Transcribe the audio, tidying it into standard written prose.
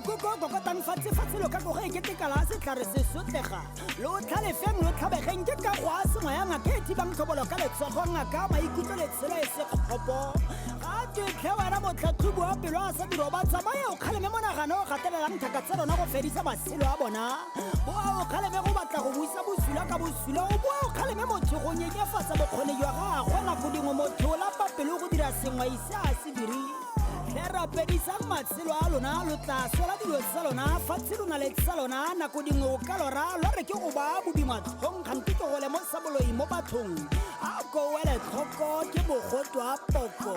bokoko go tang fatshe lo ka go ge ke tekala se tla re se sotlega lo tlhale feng lo tlhabegeng ke ka go a sengwe ya ngaketi bang tlhobolo ka letsogo ngaka maikutlo le tsela e se kgopo ga ke tlhewara motlhatlhobo wa pelo a sa diro ba tsamaye o kgaleme monagano o gatelelang thaka tsa rona go fedisa maselo a bona boa o kgaleme go batla go buisa bosula ka bosula o boa o kgaleme motho go nyenyefatsa bokgone jwa gagwe nako dingwe motho o lapa pelo go dira sengwe ise a se dire le rapedisang matshelo a lona lo tla sola dilo tsa lona fatshe lona le tsa lona nako dingwe o ka lora lo re ke go ba bodimatlhong kgante ke go lemosa boloi mo bathong a ko wele tlhoko ke bogoto a poko